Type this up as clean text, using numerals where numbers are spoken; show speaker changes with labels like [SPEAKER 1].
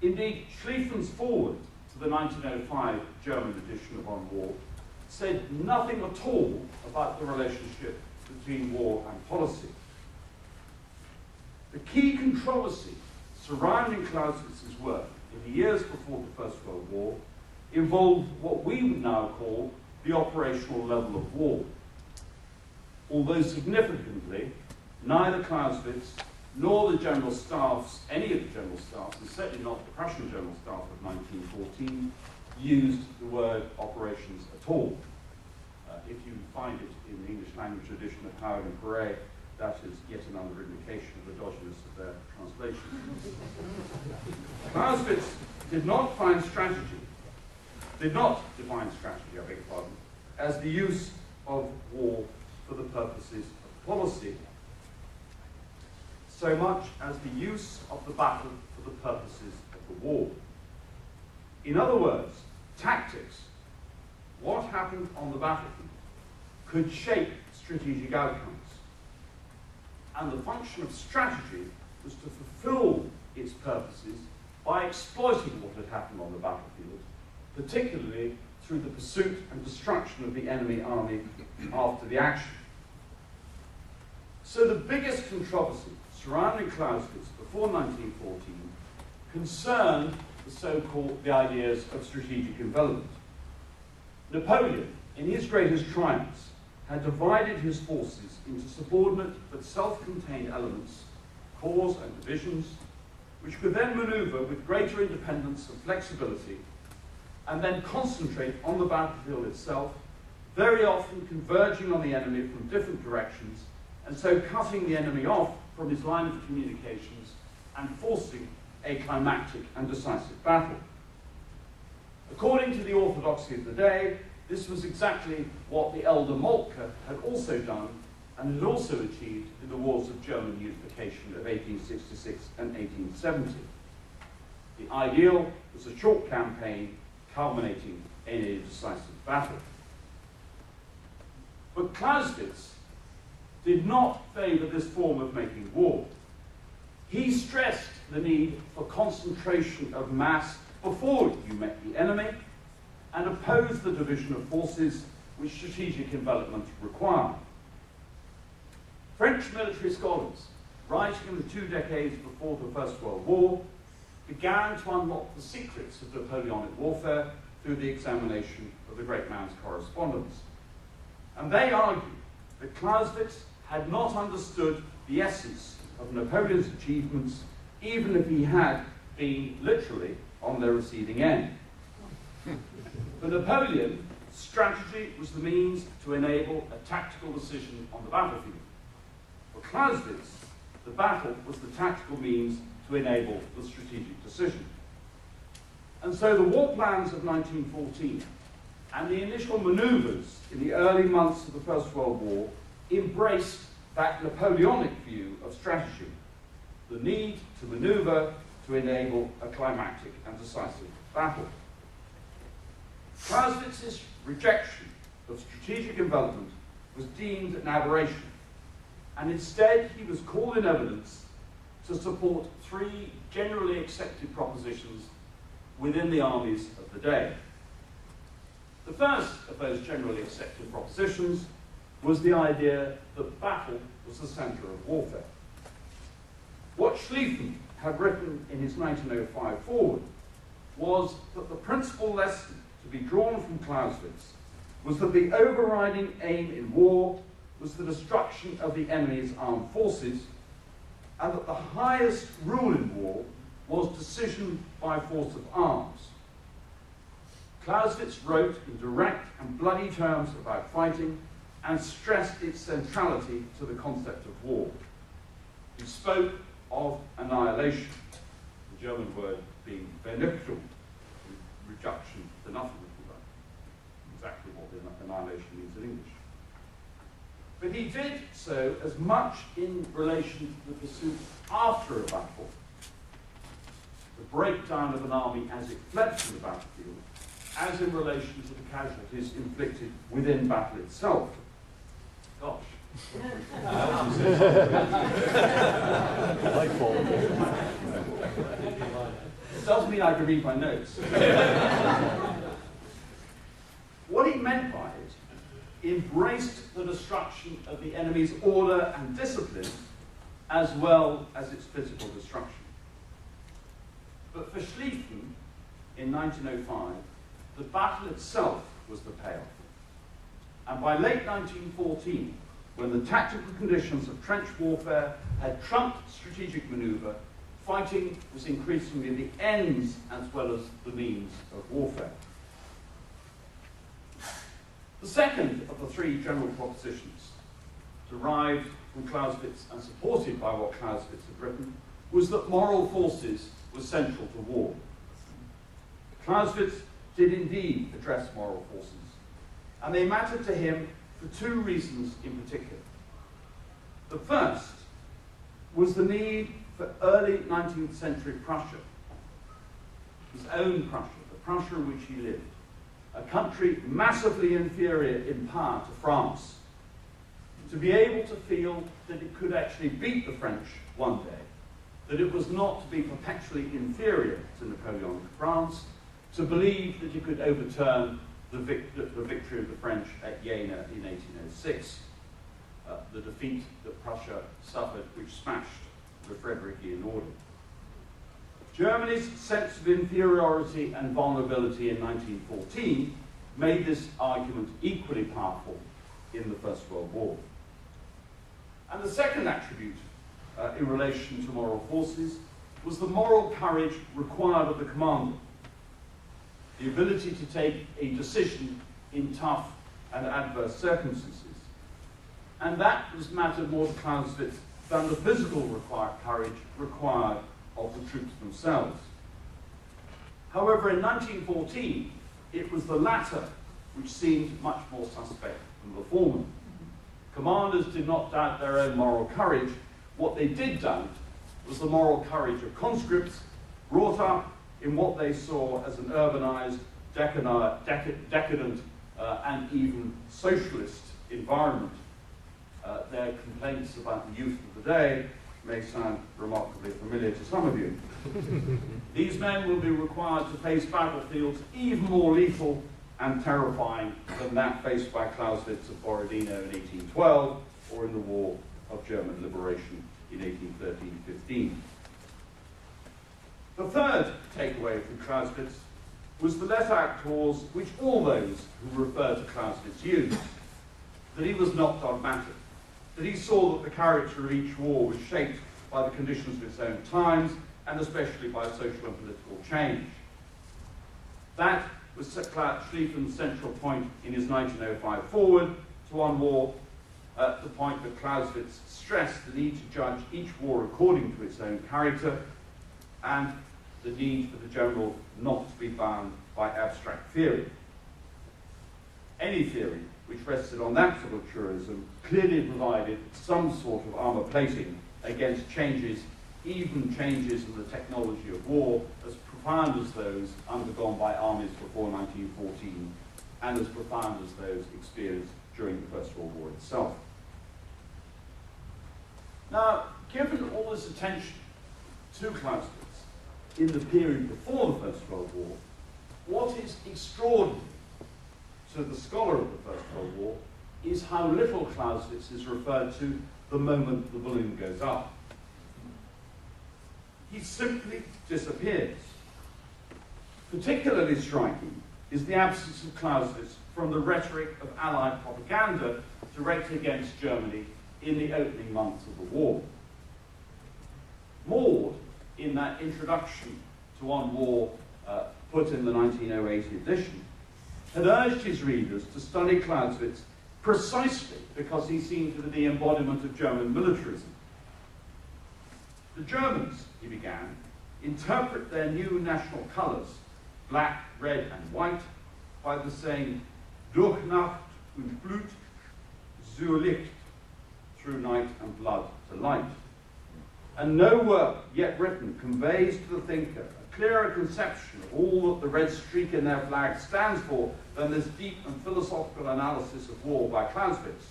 [SPEAKER 1] Indeed, Schlieffen's foreword to the 1905 German edition of On War said nothing at all about the relationship between war and policy. The key controversy surrounding Clausewitz's work in the years before the First World War involved what we would now call the operational level of war. Although significantly, neither Clausewitz nor the General Staffs, any of the General Staffs, and certainly not the Prussian General Staff of 1914, used the word operations at all. If you find it in the English language edition of Howard and Perret, that is yet another indication of the dodginess of their translation. Clausewitz did not define strategy, I beg your pardon, as the use of war for the purposes of policy, so much as the use of the battle for the purposes of the war. In other words, tactics, what happened on the battlefield, could shape strategic outcomes. And the function of strategy was to fulfill its purposes by exploiting what had happened on the battlefield, particularly through the pursuit and destruction of the enemy army after the action. So the biggest controversy surrounding Clausewitz before 1914 concerned the ideas of strategic envelopment. Napoleon, in his greatest triumphs, had divided his forces into subordinate but self-contained elements, corps and divisions, which could then maneuver with greater independence and flexibility, and then concentrate on the battlefield itself, very often converging on the enemy from different directions, and so cutting the enemy off from his line of communications and forcing a climactic and decisive battle. According to the orthodoxy of the day, this was exactly what the elder Moltke had also done and had also achieved in the wars of German unification of 1866 and 1870. The ideal was a short campaign culminating in a decisive battle. But Clausewitz did not favour this form of making war. He stressed the need for concentration of mass before you met the enemy, and opposed the division of forces which strategic envelopment required. French military scholars, writing in the 2 decades before the First World War, began to unlock the secrets of Napoleonic warfare through the examination of the great man's correspondence. And they argued that Clausewitz had not understood the essence of Napoleon's achievements, even if he had been literally on their receiving end. For Napoleon, strategy was the means to enable a tactical decision on the battlefield. For Clausewitz, the battle was the tactical means to enable the strategic decision. And so the war plans of 1914 and the initial manoeuvres in the early months of the First World War embraced that Napoleonic view of strategy, the need to manoeuvre to enable a climactic and decisive battle. Clausewitz's rejection of strategic envelopment was deemed an aberration, and instead he was called in evidence to support 3 generally accepted propositions within the armies of the day. The first of those generally accepted propositions was the idea that battle was the centre of warfare. What Schlieffen had written in his 1905 foreword was that the principal lesson to be drawn from Clausewitz was that the overriding aim in war was the destruction of the enemy's armed forces, and that the highest rule in war was decision by force of arms. Clausewitz wrote in direct and bloody terms about fighting and stressed its centrality to the concept of war. He spoke of annihilation, the German word being Vernichtung, reduction to nothing, exactly what annihilation means in English. But he did so as much in relation to the pursuit after a battle, the breakdown of an army as it fled from the battlefield, as in relation to the casualties inflicted within battle itself. Gosh. doesn't mean I can read my notes. What he meant by it embraced the destruction of the enemy's order and discipline, as well as its physical destruction. But for Schlieffen, in 1905, the battle itself was the payoff. And by late 1914, when the tactical conditions of trench warfare had trumped strategic maneuver, fighting was increasingly the ends as well as the means of warfare. The second of the three general propositions, derived from Clausewitz and supported by what Clausewitz had written, was that moral forces were central to war. Clausewitz did indeed address moral forces, and they mattered to him for two reasons in particular. The first was the need for early 19th century Prussia, his own Prussia, the Prussia in which he lived, a country massively inferior in power to France, to be able to feel that it could actually beat the French one day, that it was not to be perpetually inferior to Napoleonic France, to believe that it could overturn the victory of the French at Jena in 1806, the defeat that Prussia suffered, which smashed the Frederikian order. Germany's sense of inferiority and vulnerability in 1914 made this argument equally powerful in the First World War. And the second attribute in relation to moral forces was the moral courage required of the commander, the ability to take a decision in tough and adverse circumstances. And that was mattered more to Clausewitz than the physical courage required of the troops themselves. However, in 1914, it was the latter which seemed much more suspect than the former. Commanders did not doubt their own moral courage. What they did doubt was the moral courage of conscripts brought up in what they saw as an urbanized, decadent, and even socialist environment. Their complaints about the youth of the day may sound remarkably familiar to some of you. These men will be required to face battlefields even more lethal and terrifying than that faced by Clausewitz at Borodino in 1812 or in the War of German Liberation in 1813-15. The third takeaway from Clausewitz was the let out clause which all those who refer to Clausewitz used, that he was not dogmatic, that he saw that the character of each war was shaped by the conditions of its own times, and especially by social and political change. That was Schlieffen's central point in his 1905 foreword to On War, the point that Clausewitz stressed the need to judge each war according to its own character, and the need for the general not to be bound by abstract theory. Any theory which rested on that sort of truism clearly provided some sort of armor plating against changes, even changes in the technology of war, as profound as those undergone by armies before 1914, and as profound as those experienced during the First World War itself. Now, given all this attention to Clausewitz in the period before the First World War, what is extraordinary to the scholar of the First World War is how little Clausewitz is referred to the moment the balloon goes up. He simply disappears. Particularly striking is the absence of Clausewitz from the rhetoric of Allied propaganda directed against Germany in the opening months of the war. Maud, in that introduction to On War put in the 1908 edition, had urged his readers to study Clausewitz precisely because he seemed to be the embodiment of German militarism. The Germans, he began, interpret their new national colours, black, red, and white, by the saying, durch Nacht und Blut, zur Licht, through night and blood to light. And no work yet written conveys to the thinker a clearer conception of all that the red streak in their flag stands for than this deep and philosophical analysis of war by Clausewitz.